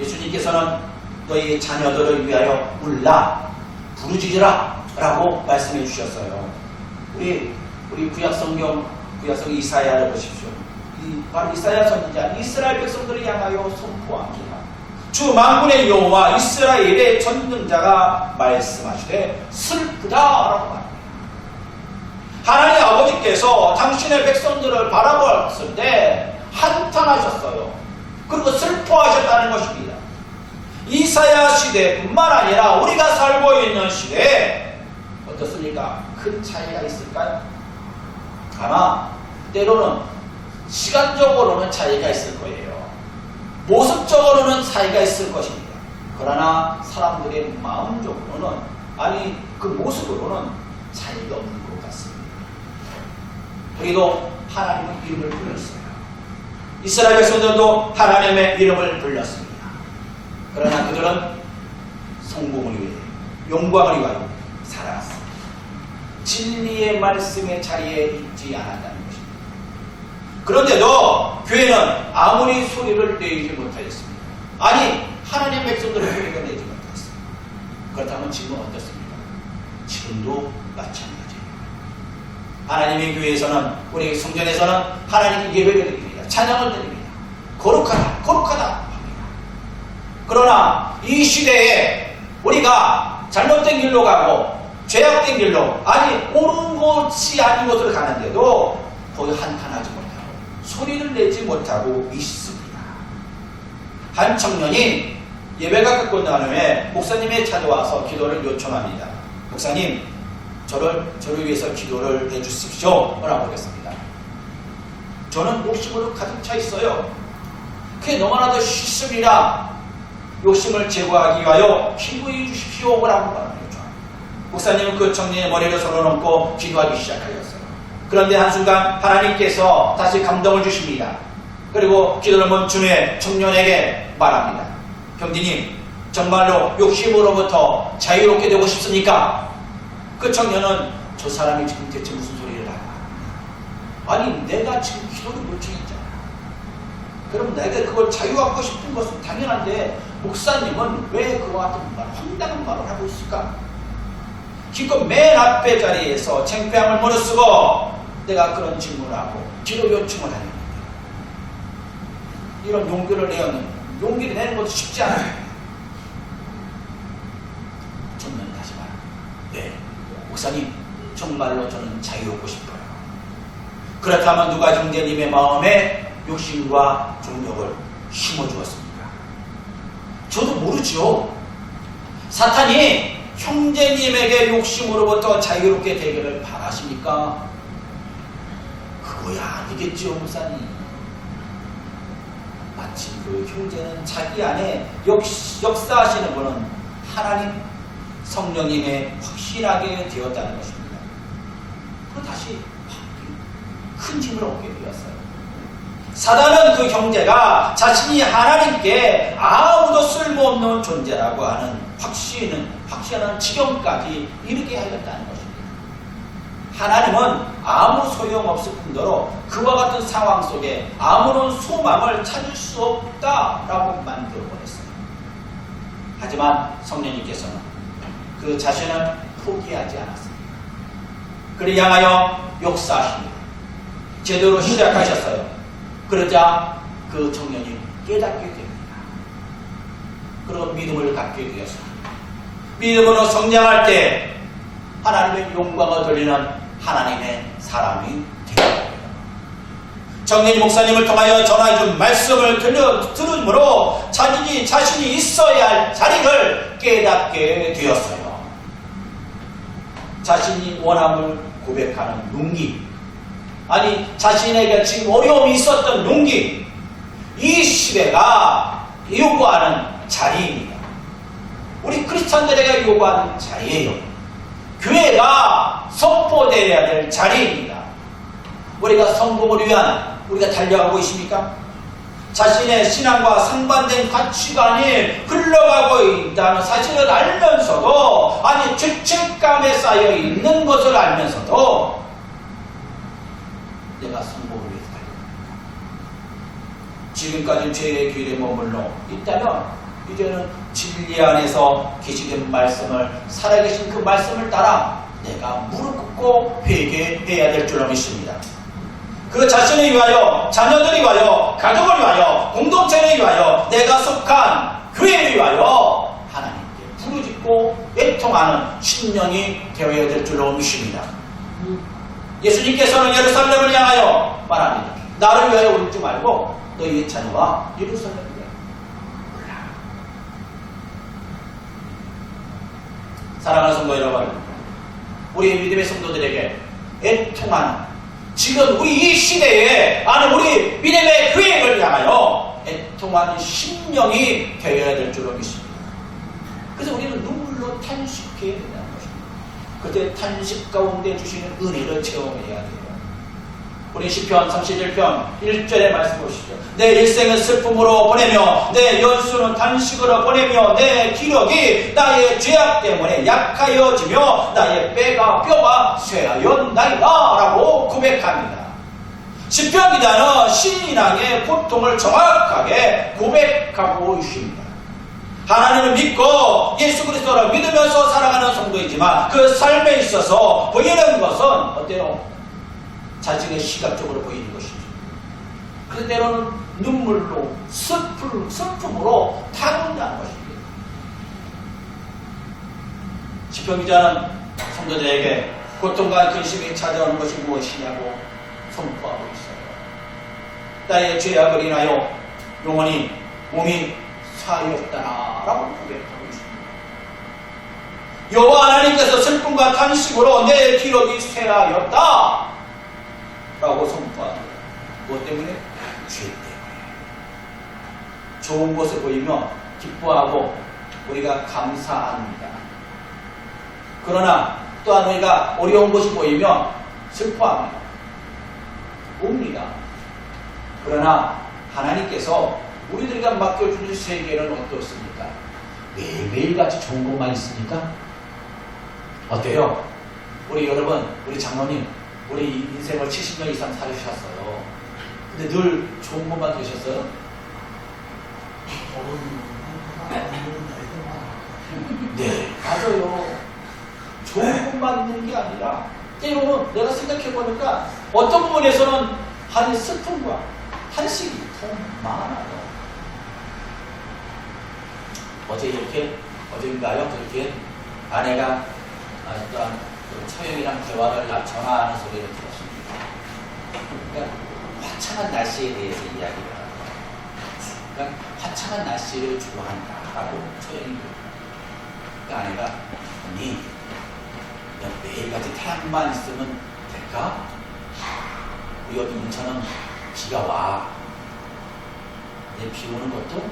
예수님께서는 너희 자녀들을 위하여 울라 부르짖으라 라고 말씀해 주셨어요. 우리 구약성경 이사야를 보십시오. 바로 이사야 선지자 이스라엘 백성들을 향하여 선포합니다. 주 만군의 여호와 이스라엘의 전능자가 말씀하시되 슬프다라고 말합니다. 하나님 아버지께서 당신의 백성들을 바라보았을 때 한탄하셨어요. 그리고 슬퍼하셨다는 것입니다. 이사야 시대뿐만 아니라 우리가 살고 있는 시대에 어떻습니까? 큰 차이가 있을까요? 아마 때로는 시간적으로는 차이가 있을 거예요. 모습적으로는 차이가 있을 것입니다. 그러나 사람들의 마음적으로는 그 모습으로는 차이가 없는 것 같습니다. 우리도 하나님의 이름을 불렀어요. 이스라엘 백성들도 하나님의 이름을 불렀습니다. 그러나 그들은 성공을 위해 영광을 위하여 살아갔습니다. 진리의 말씀의 자리에 있지 않았다는 것입니다. 그런데도 교회는 아무리 소리를 내지 못하였습니다. 아니 하나님의 백성들은 소리를 내지 못했습니다. 그렇다면 지금은 어떻습니까? 지금도 마찬가지예요. 하나님의 교회에서는 우리 성전에서는 하나님께 예배를 드립니다. 찬양을 드립니다. 거룩하다 합니다. 그러나 이 시대에 우리가 잘못된 길로 가고 죄악된 길로 옳은 것이 아닌 곳으로 가는데도 거기 한탄하지 못하고 소리를 내지 못하고 있습니다. 한 청년이 예배가 끝고 난 후에 목사님에 찾아와서 기도를 요청합니다. 목사님, 저를 위해서 기도를 해주십시오 라고 했습니다. 저는 욕심으로 가득 차 있어요. 그게 너무나도 싫습니다. 욕심을 제거하기 위하여 기도해 주십시오 라고 말합니다. 목사님은 그 청년의 머리를 손을 얹고 기도하기 시작하였어요. 그런데 한순간 하나님께서 다시 감동을 주십니다. 그리고 기도를 멈춘 후에 청년에게 말합니다. 형제님, 정말로 욕심으로부터 자유롭게 되고 싶습니까? 그 청년은 저 사람이 지금 대체 무슨 소리를 하나? 내가 지금 기도를 요청했잖아. 그럼 내가 그걸 자유하고 싶은 것은 당연한데 목사님은 왜 그와 같은 말, 황당한 말을 하고 있을까? 기껏 맨 앞에 자리에서 창피함을 무릅쓰고 내가 그런 질문을 하고 기도 요청을 하는 이런 용기를 용기를 내는 것도 쉽지 않아요. 청년은 다시 말합니다. 네, 목사님, 정말로 저는 자유롭고 싶어요. 그렇다면 누가 형제님의 마음에 욕심과 정욕을 심어주었습니까? 저도 모르죠. 사탄이 형제님에게 욕심으로부터 자유롭게 되기를 바라십니까? 그거야 아니겠죠, 목사님. 마치 그 형제는 자기 안에 역사하시는 분은 하나님 성령님의 확신하게 되었다는 것입니다. 그리고 다시 큰 힘을 얻게 되었어요. 사단은 그 형제가 자신이 하나님께 아무도 쓸모없는 존재라고 하는 확신하는 지경까지 이르게 하였다는 것입니다. 하나님은 아무 소용없을 뿐더러 그와 같은 상황 속에 아무런 소망을 찾을 수 없다라고 만들어 버렸어요. 하지만 성령님께서는 그 자신을 포기하지 않았습니다. 그를 향하여 역사하십니다. 제대로 시작하셨어요. 그러자 그 청년이 깨닫게 됩니다. 그리고 믿음을 갖게 되었습니다. 믿음으로 성장할 때 하나님의 영광을 돌리는 하나님의 사람이 되었습니다. 정인이 목사님을 통하여 전해준 말씀을 들음으로 자신이 있어야 할 자리를 깨닫게 되었어요. 자신이 원함을 고백하는 용기, 자신에게 지금 어려움이 있었던 용기, 이 시대가 요구하는 자리입니다. 우리 크리스찬들에게 요구하는 자리예요. 교회가 선포되어야 될 자리입니다. 우리가 성공을 위한 우리가 달려가고 있습니까? 자신의 신앙과 상반된 가치관이 흘러가고 있다는 사실을 알면서도 죄책감에 쌓여 있는 것을 알면서도 내가 성공을 위해서 달려갑니다. 지금까지 죄의 길에 머물러 있다면 이제는 진리 안에서 계시된 말씀을, 살아계신 그 말씀을 따라 내가 무릎 꿇고 회개해야 될 줄로 믿습니다. 그 자신을 위하여, 자녀들을 위하여, 가족을 위하여, 공동체를 위하여, 내가 속한 교회를 위하여 하나님께 부르짖고 애통하는 신령이 되어야 될 줄로 믿습니다. 예수님께서는 예루살렘을 향하여 말합니다. 나를 위하여 울지 말고 너희의 자녀와 예루살렘을 위하여 울라. 사랑하는 성도 여러분, 우리 믿음의 성도들에게 애통하는, 지금 우리 이 시대에 아는 우리 믿음의 교회를 향하여 애통하는 심령이 되어야 될 줄로 믿습니다. 그래서 우리는 눈물로 탄식해야 된다는 것입니다. 그때 탄식 가운데 주시는 은혜를 체험해야 돼요. 우리 시편 31편 1절의 말씀 보시죠. 내 일생은 슬픔으로 보내며 내 연수는 단식으로 보내며 내 기력이 나의 죄악 때문에 약하여지며 나의 뼈가 쇠하였나이다 라고 고백합니다. 시편 기자는 신앙의 고통을 정확하게 고백하고 있습니다. 하나님을 믿고 예수 그리스도를 믿으면서 살아가는 성도이지만 그 삶에 있어서 보이는 것은 어때요? 자신의 시각적으로 보이는 것이죠. 그래서 때로는 눈물로 슬픔으로 타는다는 것입니다. 시편 기자는 성도들에게 고통과 근심이 찾아오는 것이 무엇이냐고 선포하고 있어요. 나의 죄악을 인하여 영원히 몸이 사하였다라고 고백하고 있습니다. 여호와 하나님께서 슬픔과 탄식으로 내 기록이 쇠하였다 라고 선포합니다. 무엇 때문에? 죄 때문에. 좋은 것을 보이며 기뻐하고 우리가 감사합니다. 그러나 또한 우리가 어려운 것이 보이면 슬퍼합니다. 옵니다. 그러나 하나님께서 우리들에게 맡겨주는 세계는 어떻습니까? 매일매일같이 좋은 것만 있습니까? 어때요? 우리 여러분, 우리 장로님, 우리 인생을 70년 이상 살으셨어요. 근데 늘 좋은 것만 계셨어요? 네, 맞아요. 좋은 것만 있는 게 아니라 때로는 내가 생각해보니까 어떤 부분에서는 한이 슬픔과 탄식이 더 많아요. 어제인가요? 그렇게 아내가 또한 처형이랑 대화를 전화하는 소리를 들었습니다. 그러니까 화창한 날씨에 대해서 이야기를 하고, 그러니까 화창한 날씨를 좋아한다라고 처형이 그러니까 아내가 언니 그냥 매일같이 태양만 있으면 될까? 우리 여기 인천은 비가 와. 근데 비 오는 것도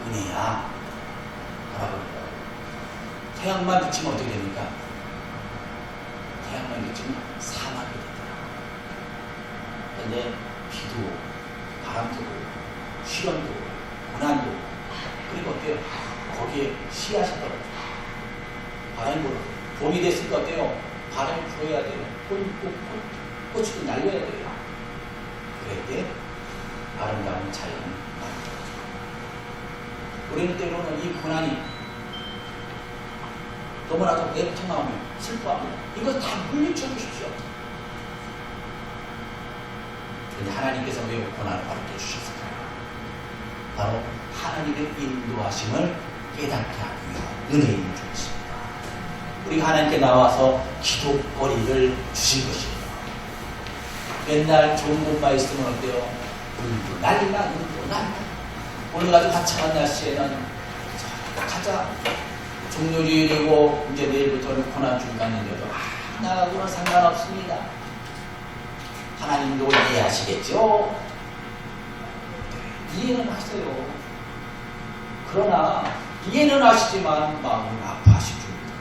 은혜야. 라고 태양만 비치면 어떻게 됩니까? 태양만 비치면 사막이 되더라. 근데 비도 바람도 시련도 고난도 그리고 어때요? 거기에 씨앗이 떨어져요. 바람이 불어요. 봄이 됐으니까 어때요? 바람이 불어야 돼요. 꽃이 날려야 돼요. 그럴 때 아름다운 자연이 만들어져요. 우리는 때로는 이 고난이 너무나도 애통하며 슬퍼하며 이거 다 물리쳐 주십시오. 그런데 하나님께서 왜 고난을 받게 주셨을까요? 바로 하나님의 인도하심을 깨닫게 하기 위한 은혜인 주십니다. 우리가 하나님께 나와서 기도거리를 주신 것입니다. 맨날 좋은 것만 있으면 어때요? 눈도 난리나, 눈도 난리나. 오늘 같은 화창한 날씨에는 가자. 종료일이고 이제 내일부터는 고난 중이 갔는데도 나하고는 상관없습니다. 하나님도 이해하시겠죠? 이해는 하세요. 그러나 이해는 하시지만 마음은 아파하실 줍니다.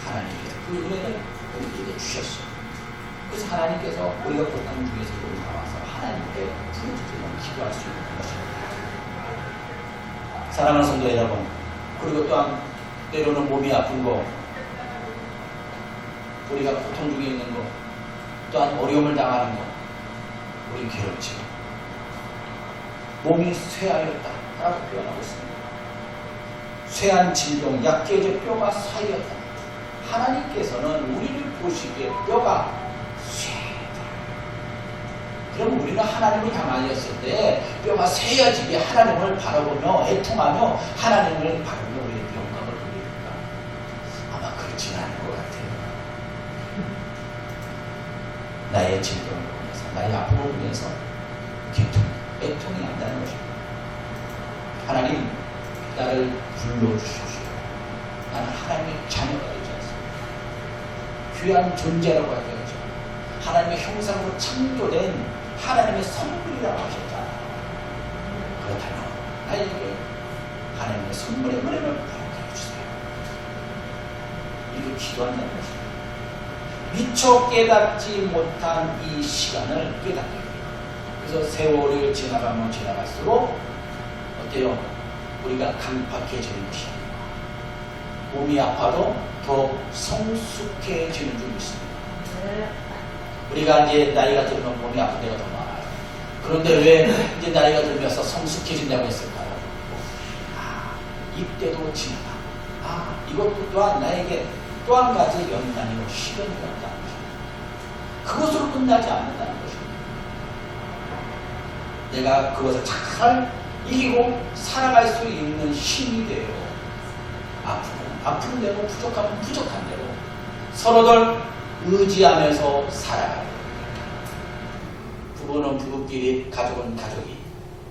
하나님께서 그 은혜를 우리에게 주셨어요. 그래서 하나님께서 우리가 고난 중에서 나와서 하나님께 부르짖으면 기도할 수 있는 것입니다. 사랑하는 성도 여러분, 그리고 또한 때로는 몸이 아픈 거, 우리가 고통 중에 있는 거, 또한 어려움을 당하는 거, 우리 괴롭죠. 몸이 쇠하였다 뼈가 표현하고 있습니다. 쇠한 질병, 약해져 뼈가 사이었다. 하나님께서는 우리를 보시기에 뼈가 쇠하다. 그럼 우리는 하나님을 향하였을 때 뼈가 쇠어지게 하나님을 바라보며 애통하며 하나님을 바라보며 우리의 영광을 돌립니까? 아마 그렇지는 않을 것 같아요. 나의 질병을 보면서, 나의 아픔을 보면서 애통이 한다는 것입니다. 하나님, 나를 불러주십시오. 나는 하나님의 자녀가 되지 않습니다. 귀한 존재라고 하죠. 하나님의 형상으로 창조된 하나님의 선물이라고 하셨잖아요. 그렇다면 나에게 하나님의 선물의 은혜를 허락해 주세요. 이렇게 기도한다는 것입니다. 미처 깨닫지 못한 이 시간을 깨닫게 됩니다. 그래서 세월이 지나가면 지나갈수록 어때요? 우리가 강팍해지는 것입니다. 몸이 아파도 더 성숙해지는 줄 믿습니다. 우리가 이제 나이가 들면 몸이 아픈 데가 더 많아요. 그런데 왜 이제 나이가 들면서 성숙해진다고 했을까요? 이때도 지나가. 이것도 또한 나에게 또 한 가지 연단이고 시련이었다는 것입니다. 그것으로 끝나지 않는다는 것입니다. 내가 그것을 잘 이기고 살아갈 수 있는 힘이 돼요. 아픈 대로, 부족하면 부족한 대로 서로들 의지하면서 살아가야 됩니다. 부부는 부부끼리, 가족은 가족이,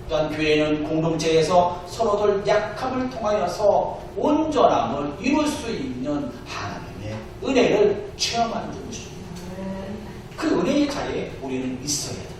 또한 교회는 공동체에서 서로들 약함을 통하여서 온전함을 이룰 수 있는 하나님의 은혜를 체험하는 것입니다. 그 은혜의 자리에 우리는 있어야 됩니다.